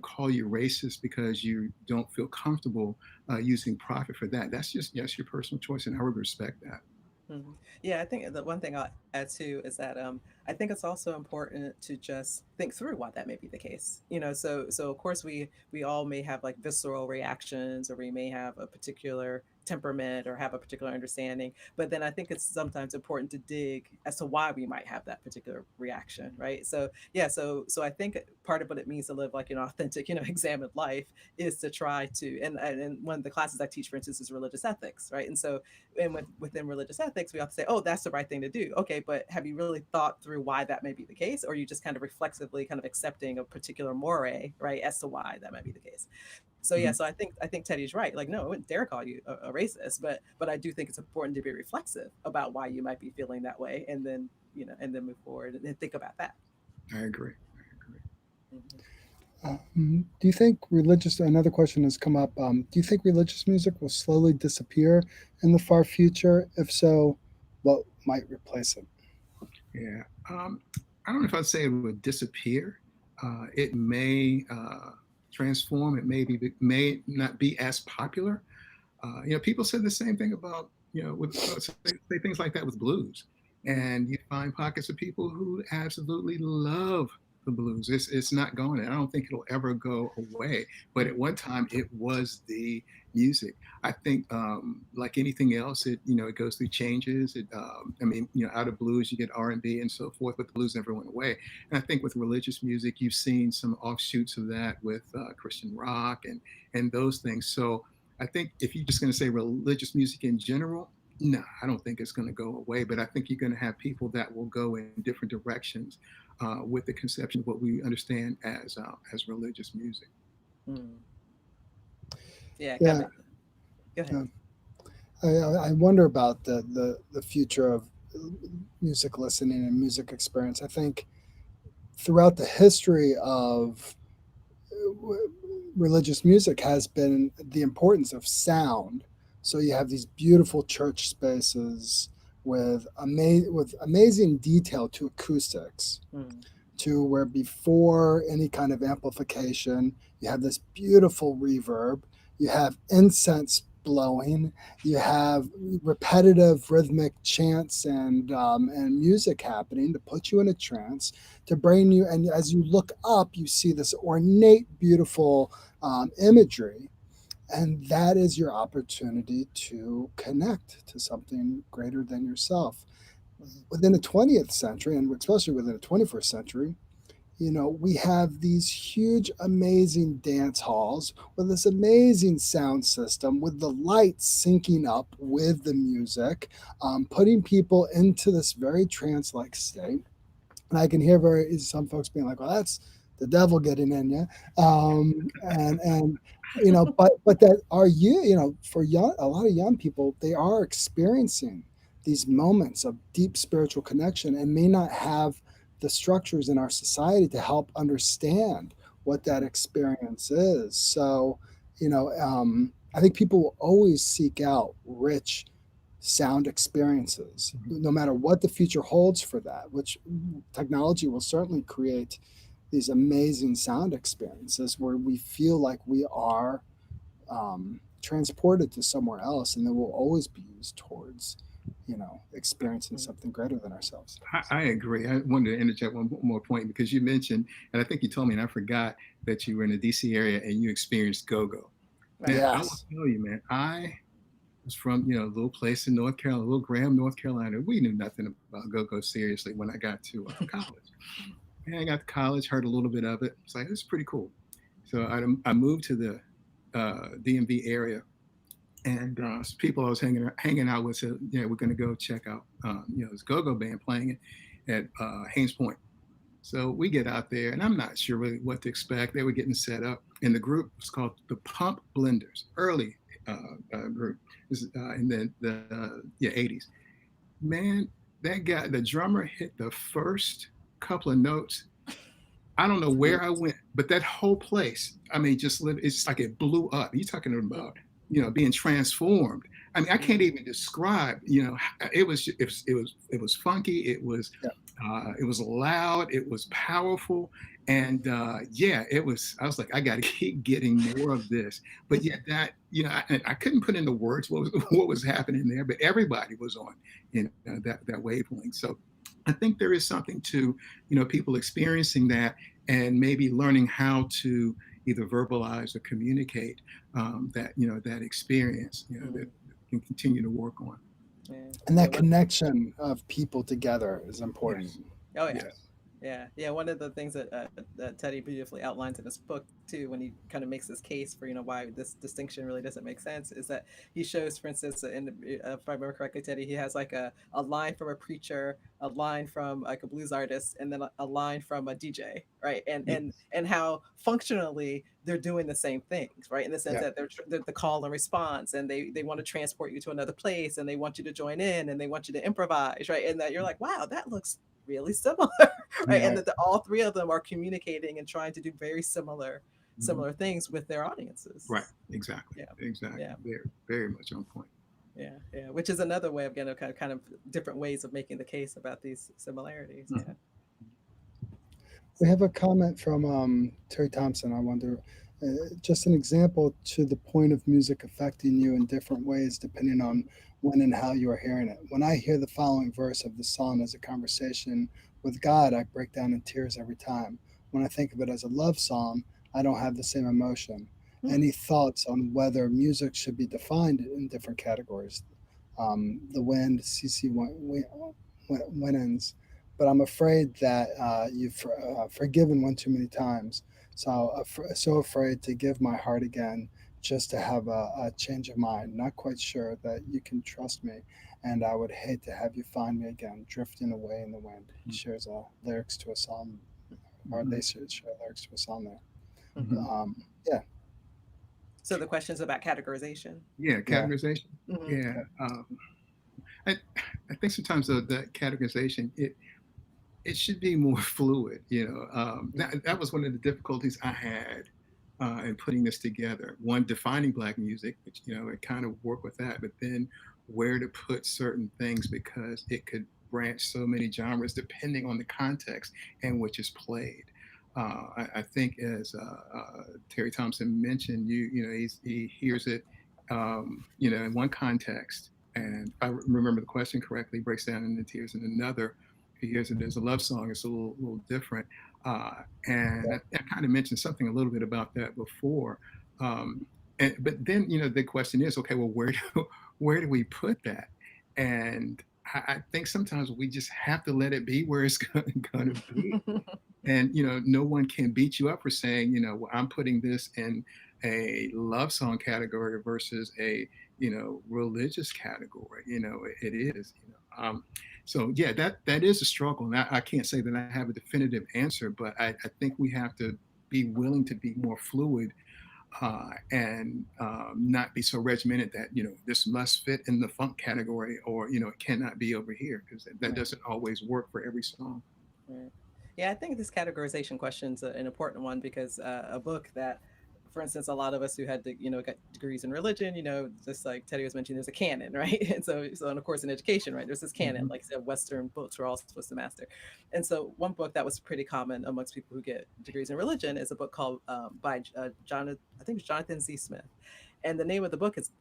call you racist because you don't feel comfortable using profit for that. That's just yes, your personal choice, and I would respect that. Mhm. Yeah, I think the one thing I'll add too is that I think it's also important to just think through why that may be the case. So of course we all may have like visceral reactions, or we may have a particular temperament or have a particular understanding. But then I think it's sometimes important to dig as to why we might have that particular reaction, right? So yeah, so I think part of what it means to live like an authentic, examined life is to try to and one of the classes I teach, for instance, is religious ethics, right? And so within religious ethics, we have to say, oh, that's the right thing to do. Okay, but have you really thought through why that may be the case? Or are you just kind of reflexively kind of accepting a particular moray, right, as to why that might be the case? So yeah, Mhm. so I think Teddy's right. Like, no, I wouldn't dare call you a racist, but I do think it's important to be reflexive about why you might be feeling that way, and then move forward and think about that. I agree. I agree. Mhm. Do you think another question has come up. Do you think religious music will slowly disappear in the far future? If so, what might replace it? Yeah. I don't know if I'd say it would disappear. It may transform. It may not be as popular. People said the same thing about say things like that with blues, Mm. and you find pockets of people who absolutely love the blues. It's not going. I don't think it'll ever go away. But at one time, it was the music. I think, like anything else, it goes through changes. I mean, out of blues you get R&B and so forth, but the blues never went away. And I think with religious music, you've seen some offshoots of that with Christian rock and those things. So I think if you're just going to say religious music in general, no, I don't think it's going to go away. But I think you're going to have people that will go in different directions with the conception of what we understand as religious music. Mm. Yeah, Yeah, Kevin, go ahead. yeah. I wonder about the future of music listening and music experience. I think throughout the history of religious music has been the importance of sound. So you have these beautiful church spaces with amazing detail to acoustics, Mm. to where before any kind of amplification, you have this beautiful reverb. You have incense blowing. You have repetitive rhythmic chants and music happening to put you in a trance, to bring you. And as you look up, you see this ornate, beautiful imagery. And that is your opportunity to connect to something greater than yourself. Within the 20th century, and especially within the 21st century, we have these huge, amazing dance halls with this amazing sound system, with the lights syncing up with the music, putting people into this very trance like state. And I can hear some folks being like, "Well, that's the devil getting in you," and but that are for a lot of young people, they are experiencing these moments of deep spiritual connection and may not have the structures in our society to help understand what that experience is. So, I think people will always seek out rich sound experiences, no matter what the future holds for that, which technology will certainly create these amazing sound experiences where we feel like we are transported to somewhere else, and they will always be used towards, experiencing something greater than ourselves. I agree. I wanted to interject one more point because you mentioned, and I think you told me, and I forgot that you were in the DC area and you experienced go-go. Man, I will Yes. tell you, man, I was from, a little place in North Carolina, little Graham, North Carolina. We knew nothing about go-go seriously when I got to college. And I got to college, heard a little bit of it. It's like, it's pretty cool. So I moved to the DMV area, and people I was hanging out with said, we're going to go check out, this go-go band playing at Haynes Point. So we get out there, and I'm not sure really what to expect. They were getting set up, and the group was called the Pump Blenders, early group. This is in the 80s. Man, that guy, the drummer, hit the first couple of notes. I don't know where I went, but that whole place, I mean, it's like it blew up. You're talking about, being transformed. I mean, I can't even describe, it was funky. It was loud. It was powerful. And I was like, I got to keep getting more of this. But yet that, I couldn't put into words what was happening there, but everybody was on, that wavelength. So I think there is something to, people experiencing that and maybe learning how to either verbalize or communicate that experience, that can continue to work on. Yeah. And that connection of people together is important. Yes. Oh yeah. Yes. Yeah. One of the things that Teddy beautifully outlines in his book too, when he kind of makes this case for why this distinction really doesn't make sense, is that he shows, for instance, if I remember correctly, Teddy, he has like a line from a preacher, a line from like a blues artist, and then a line from a DJ, right? And how functionally they're doing the same things, right? In the sense that they're the call and response, and they want to transport you to another place, and they want you to join in, and they want you to improvise, right? And that you're like, wow, that looks really similar, right? And that all three of them are communicating and trying to do very similar things with their audiences. Right. Exactly. Yeah. Exactly. Yeah. Very, very much on point. Yeah. Which is another way of getting kind of different ways of making the case about these similarities. Yeah. We have a comment from Terry Thompson. I wonder, just an example to the point of music affecting you in different ways depending on when and how you are hearing it. When I hear the following verse of the song as a conversation with God, I break down in tears every time. When I think of it as a love song, I don't have the same emotion. Any thoughts on whether music should be defined in different categories? The Wind, CC Winans. But I'm afraid that you've forgiven one too many times. So afraid to give my heart again, just to have a change of mind. Not quite sure that you can trust me, and I would hate to have you find me again, drifting away in the wind. He shares lyrics to a song, or they share lyrics to a song there. Yeah. So the questions about categorization. Yeah, categorization. Mm-hmm. Yeah. I think sometimes the categorization, it should be more fluid. That was one of the difficulties I had in putting this together. One, defining Black music, which it kind of worked with that, but then where to put certain things because it could branch so many genres depending on the context in which it's played. I think as Terry Thompson mentioned, he hears it in one context, and if I remember the question correctly, breaks down into tears. In another, if he hears it as a love song, it's a little different. And I kind of mentioned something a little bit about that before. But then, the question is, okay, well, where do we put that? And I think sometimes we just have to let it be where it's going to be. And, no one can beat you up for saying, well, I'm putting this in a love song category versus a, religious category. It is. So yeah, that is a struggle. And I can't say that I have a definitive answer, but I think we have to be willing to be more fluid, and not be so regimented that this must fit in the funk category, or it cannot be over here, because that doesn't always work for every song. Right. Yeah, I think this categorization question is an important one because a book that, for instance, a lot of us who had, got degrees in religion, just like Teddy was mentioning, there's a canon, right? And and of course in education, right, there's this canon, Mhm. like I said, Western books we're all supposed to master. And so one book that was pretty common amongst people who get degrees in religion is a book called by Jonathan, I think it's Jonathan Z. Smith. And the name of the book is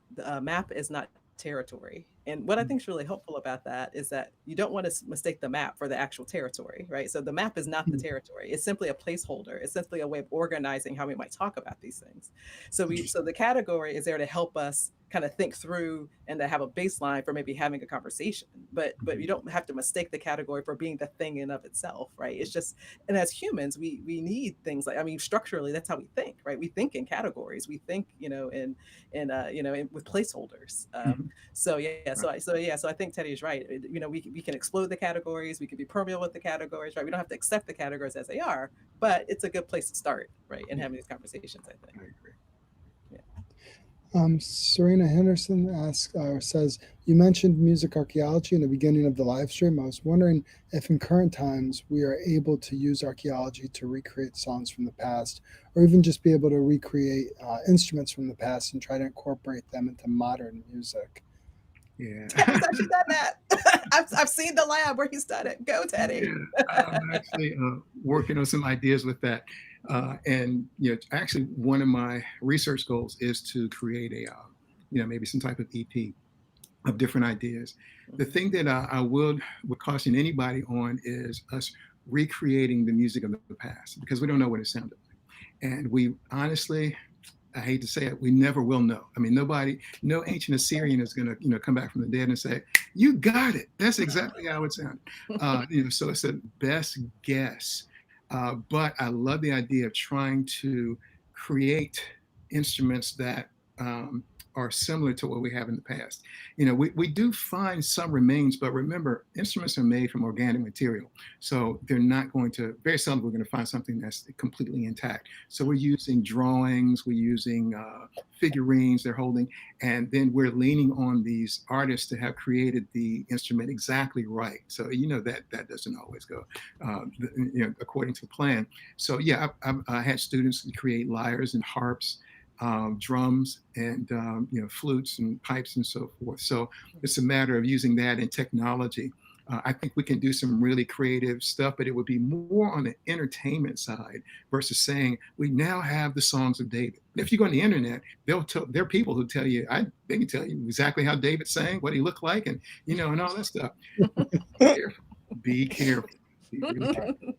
Map is Not Territory. And what I think is really helpful about that is that you don't want to mistake the map for the actual territory, right? So the map is not the territory. It's simply a placeholder. It's simply a way of organizing how we might talk about these things. So the category is there to help us kind of think through and to have a baseline for maybe having a conversation. But you don't have to mistake the category for being the thing in of itself, right? It's just, and as humans, we need things like, I mean, structurally, that's how we think, right? We think in categories. We think, with placeholders. Mhm. Right. So I think Teddy is right. We can explode the categories. We can be permeable with the categories, right? We don't have to accept the categories as they are, but it's a good place to start, right? In Yeah, having these conversations, I think. I agree. Yeah. Serena Henderson asks or says, you mentioned music archaeology in the beginning of the live stream. I was wondering if in current times we are able to use archaeology to recreate songs from the past, or even just be able to recreate instruments from the past and try to incorporate them into modern music. Yeah. Teddy's actually done that. I've seen the lab where he's done it. Go, Teddy. Yeah, I'm actually working on some ideas with that. And actually, one of my research goals is to create maybe some type of EP of different ideas. The thing that I would caution anybody on is us recreating the music of the past, because we don't know what it sounded like, and we honestly, I hate to say it, we never will know. I mean, no ancient Assyrian is going to, come back from the dead and say, "You got it. That's exactly how it sounded." So it's a best guess. But I love the idea of trying to create instruments that are similar to what we have in the past. We do find some remains, but remember, instruments are made from organic material, so they're not going to. Very seldom we're going to find something that's completely intact. So we're using drawings, we're using figurines they're holding, and then we're leaning on these artists to have created the instrument exactly right. So that doesn't always go according to plan. So yeah, I had students create lyres and harps, drums, and flutes and pipes and so forth. So it's a matter of using that in technology. I think we can do some really creative stuff, but it would be more on the entertainment side versus saying we now have the songs of David. If you go on the internet, there are people who tell you, they can tell you exactly how David sang, what he looked like, and and all that stuff. Be careful. Be careful. Be really careful.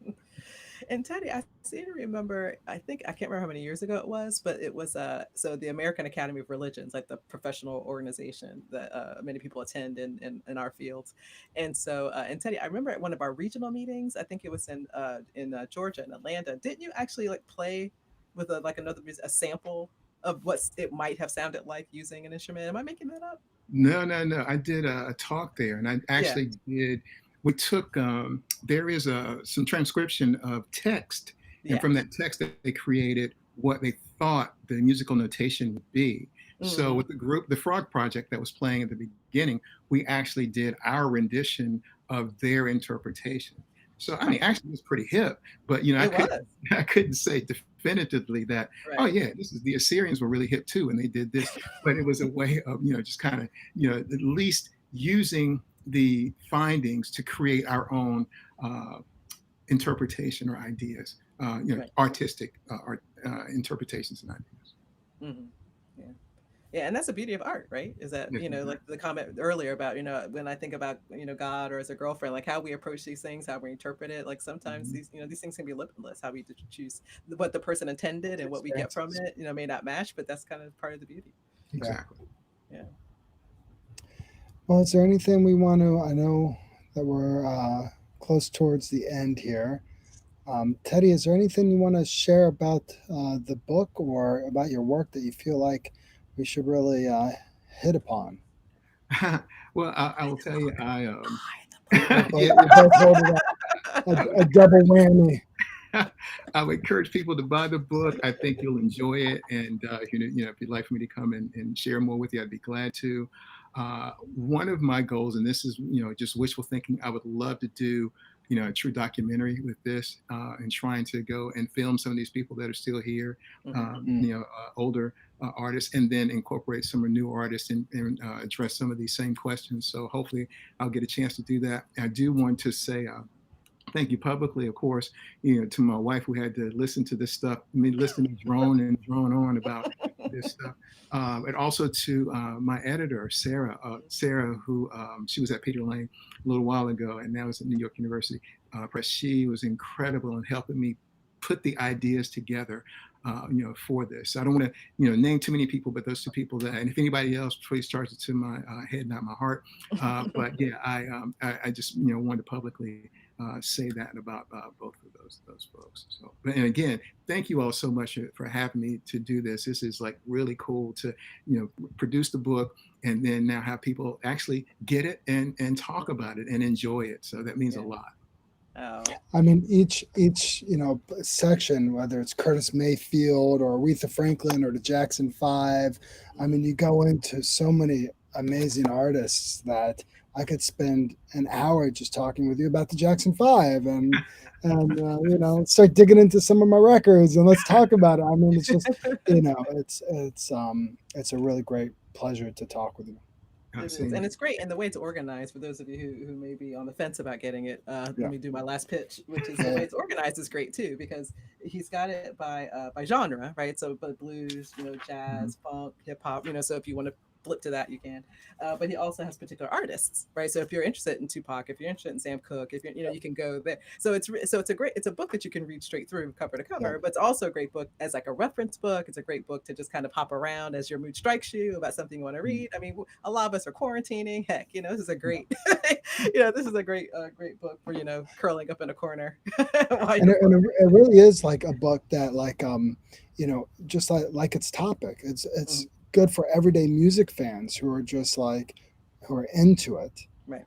And Teddy, I seem to remember, I think, I can't remember how many years ago it was, but it was so the American Academy of Religions, like the professional organization that many people attend in our fields. And so, and Teddy, I remember at one of our regional meetings, I think it was in Georgia, in Atlanta, didn't you actually like play with a sample of what it might have sounded like using an instrument? Am I making that up? No, no, no. I did a talk there, and I Yeah. actually did. We took there is some transcription of text, and Yeah. from that text they created what they thought the musical notation would be. So Hmm. with the group, the Frog Project that was playing at the beginning, we actually did our rendition of their interpretation. So I Huh. mean, actually, it was pretty hip, but It was. I couldn't say definitively that. Oh Right. yeah, this is the Assyrians were really hip too, and they did this. But it was a way of just kind of at least using the findings to create our own interpretation or ideas, Right. artistic art interpretations and ideas. Hmm. Yeah. Yeah, and that's the beauty of art, right? Is that, Yes, like the comment earlier about, when I think about, God or as a girlfriend, like how we approach these things, how we interpret it. Like sometimes mhm. these things can be limitless. How we choose what the person intended and what we get from Experiences. it, may not match, but that's kind of part of the beauty. Yeah. Exactly. Yeah. Well, is there anything we want to? I know that we're close towards the end here. Teddy, is there anything you want to share about the book or about your work that you feel like we should really hit upon? Well, I Buy will the tell you, book. We're yeah, both, we both hold it up. I would A double whammy. I would encourage people to buy the book. I think you'll enjoy it, and if you'd like for me to come and share more with you, I'd be glad to. One of my goals, and this is just wishful thinking, I would love to do a true documentary with this, and trying to go and film some of these people that are still here, Mhm. Mm. older artists, and then incorporate some of new artists and address some of these same questions. So hopefully, I'll get a chance to do that. I do want to say. Thank you publicly, of course, to my wife who had to listen to this stuff, me listen to me drone and drone on about this stuff. And also to my editor, Sarah, who she was at Peter Lane a little while ago, and now is at New York University Press. She was incredible in helping me put the ideas together, for this. So I don't want to, name too many people, but those two people that, and if anybody else, please charge it to my head, not my heart. But yeah, I just, wanted to publicly say that about both of those folks. So, and again, thank you all so much for having me to do this. This is like really cool to produce the book and then now have people actually get it and talk about it and enjoy it. So that means a Yeah. lot. Oh. I mean, each section, whether it's Curtis Mayfield or Aretha Franklin or the Jackson Five, I mean, you go into so many amazing artists that I could spend an hour just talking with you about the Jackson Five and start digging into some of my records and let's talk about it. I mean, it's just it's a really great pleasure to talk with you. It is, Same and here. it's great. And the way it's organized, for those of you who may be on the fence about getting it, let Yeah, me do my last pitch, which is the way yeah, it's organized is great too, because he's got it by genre, right? So, but blues, Mhm. jazz, funk, hip hop, So if you want to flip to that, you can. But he also has particular artists, right? So if you're interested in Tupac, if you're interested in Sam Cooke, if you can go there. So it's a book that you can read straight through cover to yeah, cover, but it's also a great book as like a reference book. It's a great book to just kind of hop around as your mood strikes you about something you want to Mhm. read. I mean, a lot of us are quarantining. Heck, this is a great, this is a great book for curling up in a corner while and you're bored. it really is like a book that just like its topic. It's Mhm. good for everyday music fans who are just like who are into it. Right.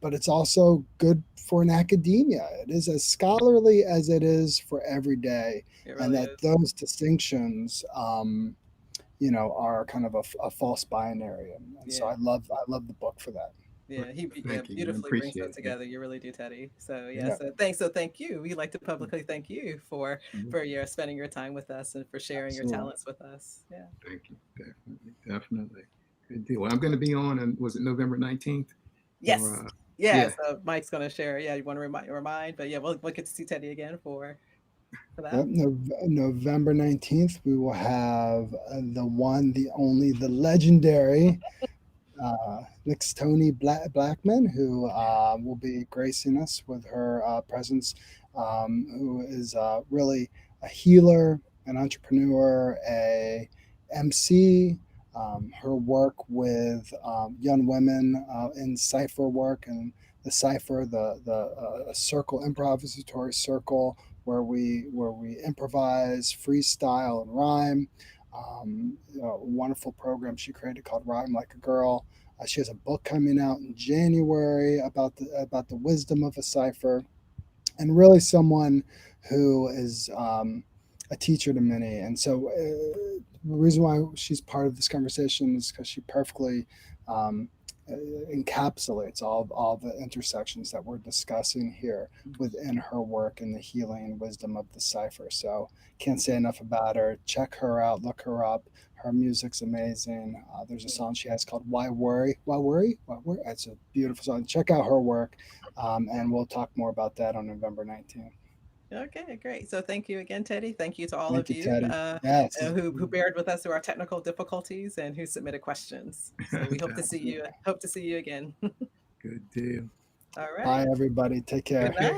But it's also good for an academia. It is as scholarly as it is for every day, It and really that is. those distinctions, are kind of a false binary. And so Yeah. I love the book for that. Well, Yeah, he yeah, thank you. I beautifully brings appreciate that it. together. You really do, Teddy. So yeah, Yeah, thank you. We'd like to publicly thank you Yeah. for your spending your time with us and for sharing your absolutely. talents with us. Yeah. Thank you. Definitely. Definitely. Good deal. Well, I'm going to be on, and was it November 19th? Yes. Or, Yeah. yeah. So Mike's gonna share. Yeah, you want to remind, but yeah, we'll get to see Teddy again for that. Yep, November 19th, we will have the one, the only, the legendary Nix Tony Blackman, who will be gracing us with her presence, who is really a healer, an entrepreneur, a MC. Her work with young women in cipher work and the cipher, the circle, improvisatory circle, where we improvise, freestyle, and rhyme. A wonderful program she created called Rhyme Like a Girl. She has a book coming out in January about the wisdom of a cipher, and really someone who is a teacher to many. And so the reason why she's part of this conversation is because she perfectly um, uh, encapsulates all the intersections that we're discussing here within her work and the healing and wisdom of the cipher. So can't say enough about her. Check her out, look her up. Her music's amazing. There's a song she has called "Why Worry, Why Worry, Why Worry." It's a beautiful song. Check out her work, and we'll talk more about that on November 19th. Okay, great. So thank you again, Teddy. Thank you to all Thank of you, you Teddy. Yes. who bared with us through our technical difficulties and who submitted questions. So we hope to see you. Hope to see you again. Good deal. All Bye, right. everybody. Take care. Good night.